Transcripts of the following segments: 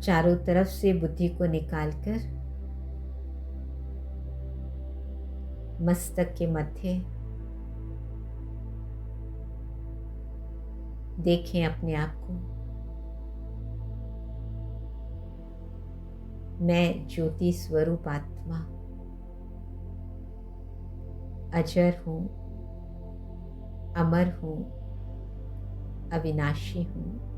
चारों तरफ से बुद्धि को निकालकर मस्तक के मध्य देखें अपने आप को। मैं ज्योति स्वरूप आत्मा अजर हूँ, अमर हूँ, अविनाशी हूँ।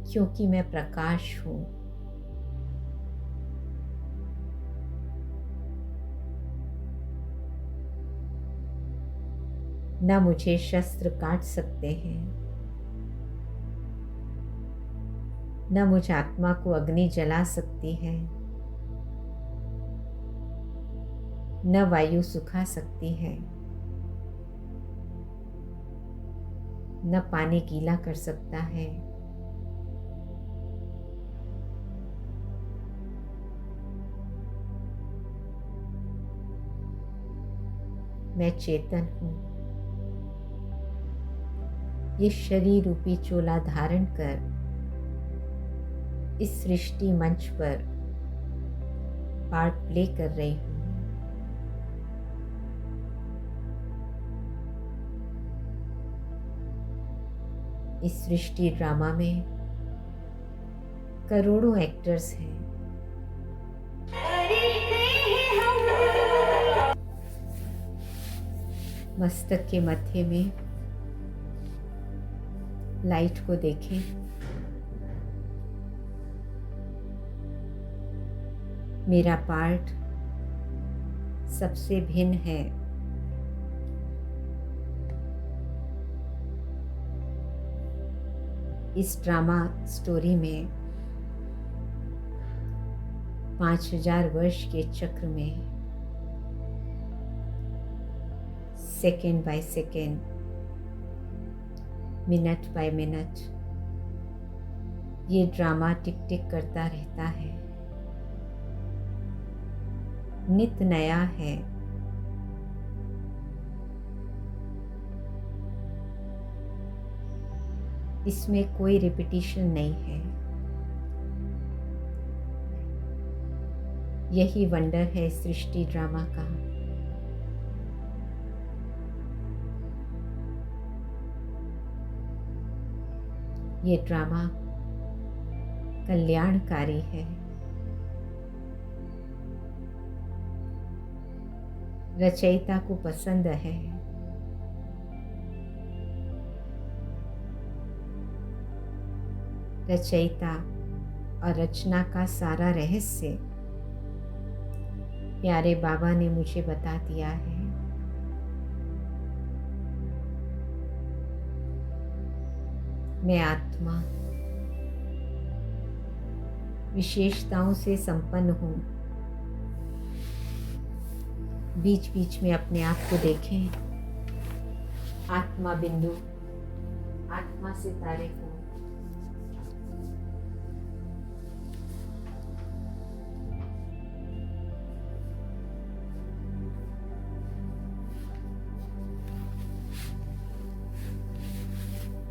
क्योंकि मैं प्रकाश हूँ। न मुझे शस्त्र काट सकते हैं, न मुझ आत्मा को अग्नि जला सकती है, न वायु सुखा सकती है, न पानी गीला कर सकता है। मैं चेतन हूँ। ये शरीर रूपी चोला धारण कर इस सृष्टि मंच पर पार्ट प्ले कर रही हूँ। इस सृष्टि ड्रामा में करोड़ों एक्टर्स हैं। मस्तक के मध्य में लाइट को देखें। मेरा पार्ट सबसे भिन्न है। इस ड्रामा स्टोरी में 5000 वर्ष के चक्र में second by second, minute by minute ये ड्रामा टिक टिक करता रहता है। नित नया है। इसमें कोई रिपीटिशन नहीं है। यही वंडर है सृष्टि ड्रामा का। ये ड्रामा कल्याणकारी है। रचयिता को पसंद है। रचयिता और रचना का सारा रहस्य प्यारे बाबा ने मुझे बता दिया है। मैं आत्मा विशेषताओं से संपन्न हूँ। बीच बीच में अपने आप को देखें। आत्मा बिंदु, आत्मा सितारे को।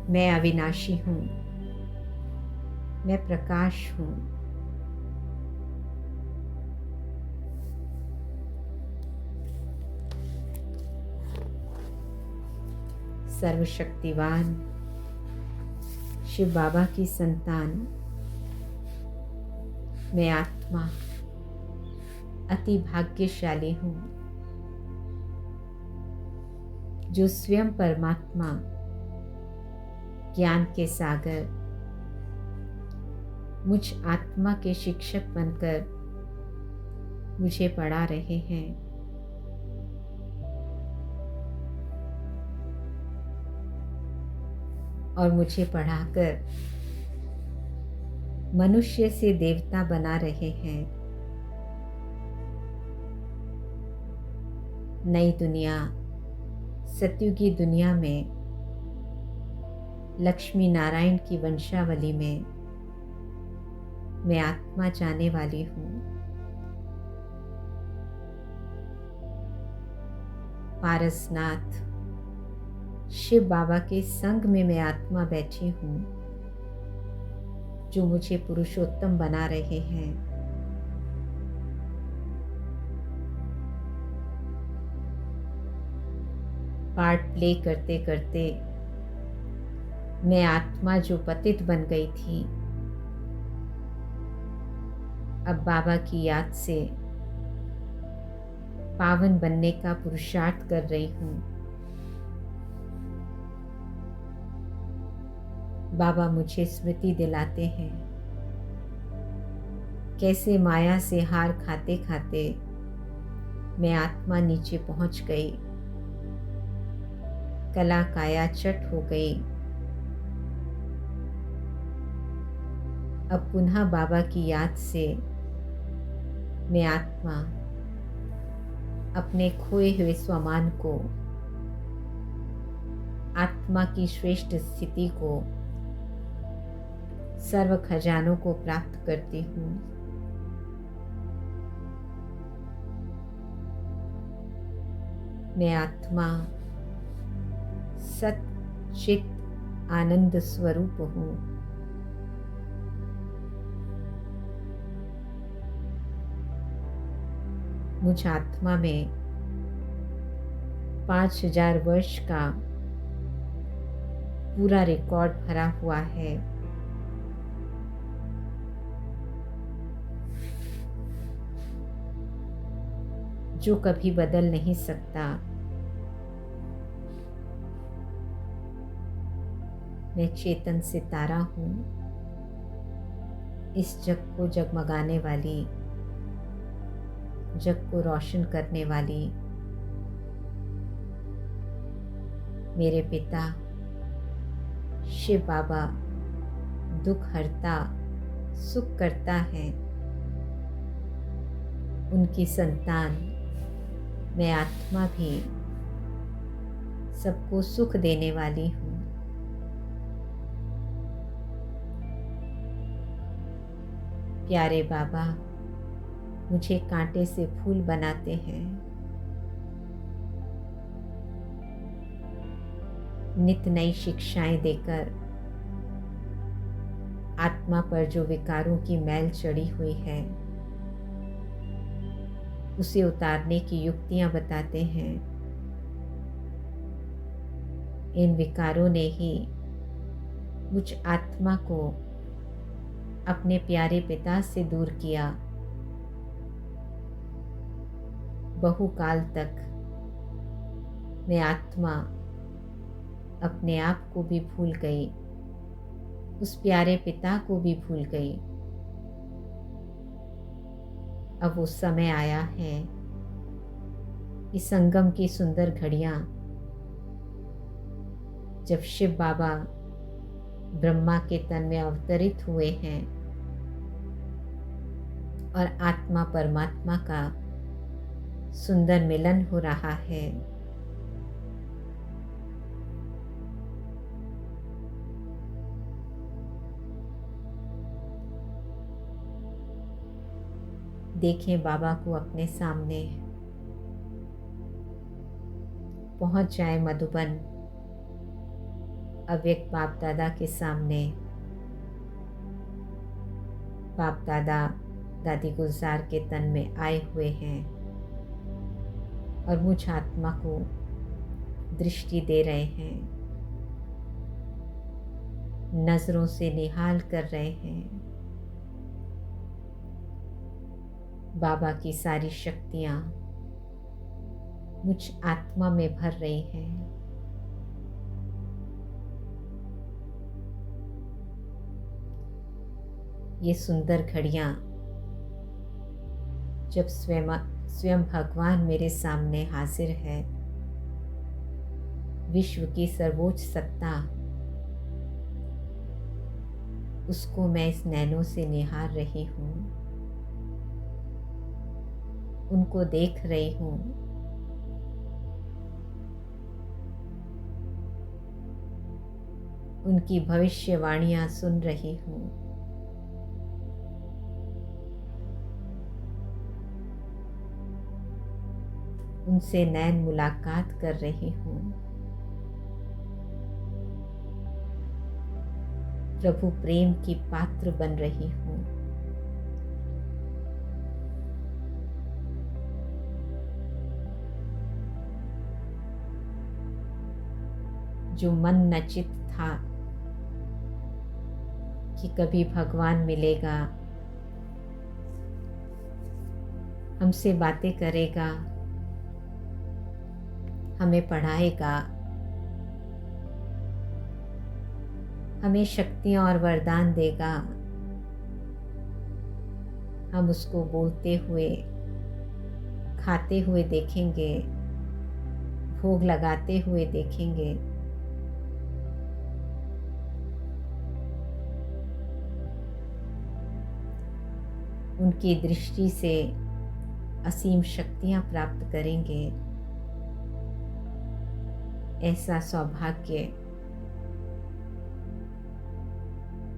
मैं अविनाशी हूँ। मैं प्रकाश हूँ। सर्वशक्तिवान शिव बाबा की संतान मैं आत्मा अति भाग्यशाली हूँ, जो स्वयं परमात्मा ज्ञान के सागर मुझ आत्मा के शिक्षक बनकर मुझे पढ़ा रहे हैं। और मुझे पढ़ाकर मनुष्य से देवता बना रहे हैं। नई दुनिया, सतयुगी दुनिया में, लक्ष्मी नारायण की वंशावली में मैं आत्मा जाने वाली हूँ। पारसनाथ शिव बाबा के संग में मैं आत्मा बैठी हूँ, जो मुझे पुरुषोत्तम बना रहे हैं। पार्ट प्ले करते करते मैं आत्मा जो पतित बन गई थी, अब बाबा की याद से पावन बनने का पुरुषार्थ कर रही हूँ। बाबा मुझे स्मृति दिलाते हैं कैसे माया से हार खाते खाते मैं आत्मा नीचे पहुंच गई, कला काया चट हो गई। अब पुनः बाबा की याद से मैं आत्मा अपने खोए हुए स्वमान को, आत्मा की श्रेष्ठ स्थिति को, सर्व खजानों को प्राप्त करती हूँ। मैं आत्मा सत चित आनंद स्वरूप हूँ। मुझ आत्मा में 5000 वर्ष का पूरा रिकॉर्ड भरा हुआ है। जो कभी बदल नहीं सकता। मैं चेतन सितारा हूँ, इस जग को जगमगाने वाली, जग को रोशन करने वाली। मेरे पिता शिव बाबा दुख हरता, सुख करता है। उनकी संतान मैं आत्मा भी सबको सुख देने वाली हूँ। प्यारे बाबा मुझे कांटे से फूल बनाते हैं। नित नई शिक्षाएं देकर आत्मा पर जो विकारों की मैल चढ़ी हुई है, उसे उतारने की युक्तियां बताते हैं। इन विकारों ने ही मुझ आत्मा को अपने प्यारे पिता से दूर किया। बहुकाल तक मैं आत्मा अपने आप को भी भूल गई, उस प्यारे पिता को भी भूल गई। अब वो समय आया है कि संगम की सुंदर घड़ियां, जब शिव बाबा ब्रह्मा के तन में अवतरित हुए हैं और आत्मा परमात्मा का सुंदर मिलन हो रहा है, देखें बाबा को अपने सामने। पहुंच जाए मधुबन, अव्यक्त बाप दादा के सामने। बाप दादा दादी गुलजार के तन में आए हुए हैं और मुझ आत्मा को दृष्टि दे रहे हैं, नजरों से निहाल कर रहे हैं। बाबा की सारी शक्तियां मुझ आत्मा में भर रही हैं। ये सुंदर घड़ियां जब स्वयं भगवान मेरे सामने हाजिर है, विश्व की सर्वोच्च सत्ता, उसको मैं इस नैनों से निहार रही हूँ, उनको देख रही हूँ। उनकी भविष्यवाणियां सुन रही हूँ। उनसे नैन मुलाकात कर रही हूँ। प्रभु प्रेम की पात्र बन रही हूँ। जो मन नचित था कि कभी भगवान मिलेगा, हमसे बातें करेगा, हमें पढ़ाएगा, हमें शक्तियाँ और वरदान देगा, हम उसको बोलते हुए, खाते हुए देखेंगे, भोग लगाते हुए देखेंगे। उनकी दृष्टि से असीम शक्तियाँ प्राप्त करेंगे। ऐसा सौभाग्य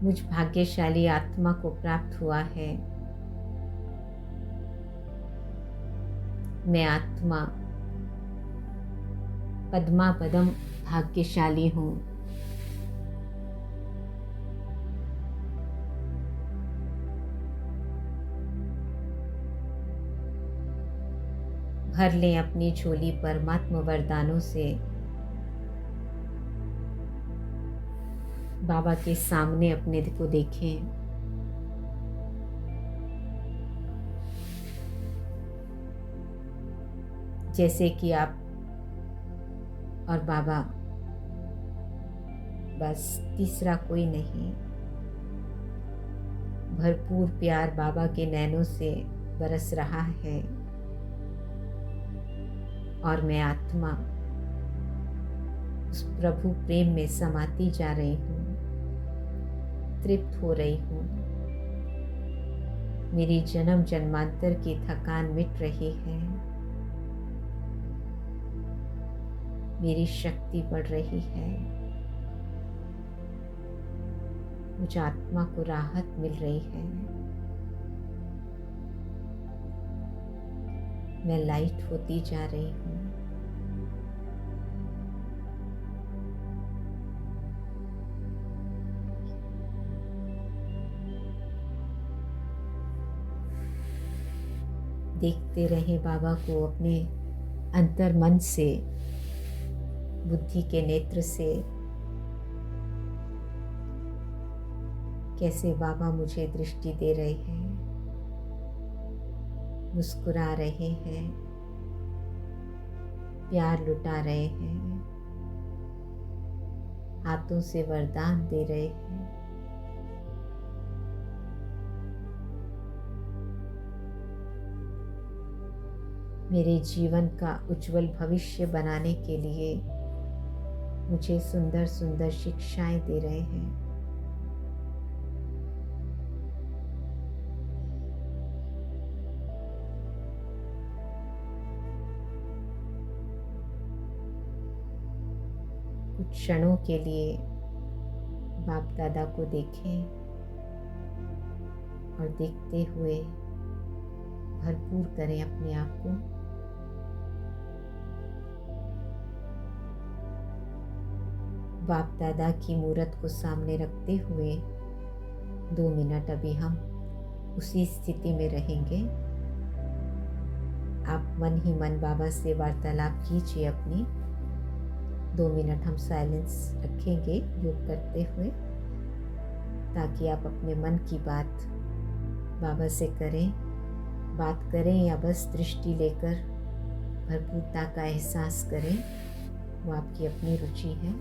मुझ भाग्यशाली आत्मा को प्राप्त हुआ है। मैं आत्मा पद्मा पदम भाग्यशाली हूँ। भर लें अपनी झोली परमात्मा वरदानों से। बाबा के सामने अपने को देखें। जैसे कि आप और बाबा, बस तीसरा कोई नहीं। भरपूर प्यार बाबा के नैनों से बरस रहा है और मैं आत्मा उस प्रभु प्रेम में समाती जा रही हूँ, तृप्त हो रही हूँ। मेरी जन्म जन्मांतर की थकान मिट रही है। मेरी शक्ति बढ़ रही है। मुझ आत्मा को राहत मिल रही है। मैं लाइट होती जा रही हूँ। देखते रहे बाबा को अपने अंतर मन से, बुद्धि के नेत्र से। कैसे बाबा मुझे दृष्टि दे रहे हैं, मुस्कुरा रहे हैं, प्यार लुटा रहे हैं, हाथों से वरदान दे रहे हैं। मेरे जीवन का उज्जवल भविष्य बनाने के लिए मुझे सुंदर सुंदर शिक्षाएं दे रहे हैं। कुछ क्षणों के लिए बाप दादा को देखें और देखते हुए भरपूर करें अपने आप को। बाप दादा की मूर्त को सामने रखते हुए 2 मिनट अभी हम उसी स्थिति में रहेंगे। आप मन ही मन बाबा से वार्तालाप कीजिए अपनी। 2 मिनट हम साइलेंस रखेंगे योग करते हुए, ताकि आप अपने मन की बात बाबा से करें। बात करें या बस दृष्टि लेकर भरपूरता का एहसास करें, वो आपकी अपनी रुचि है।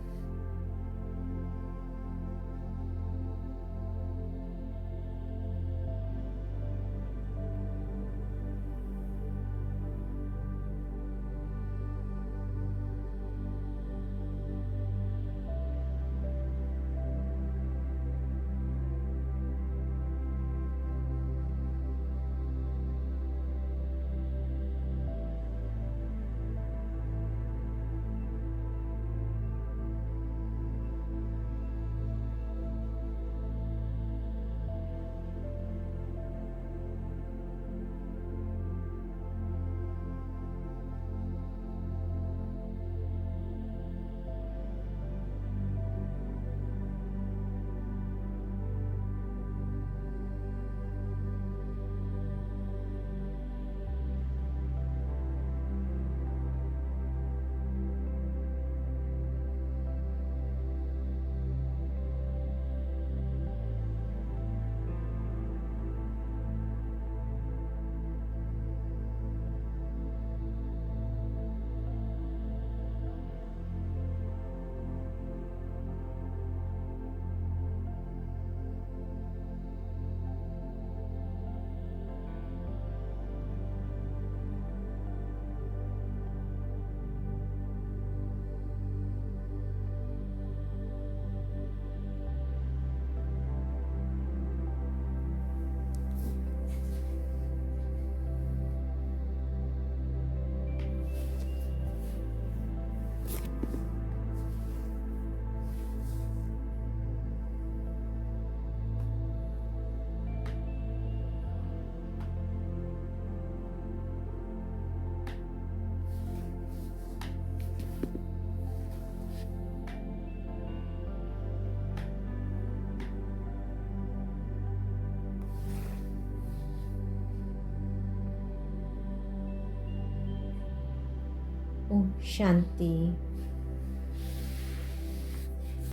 ओम शांति।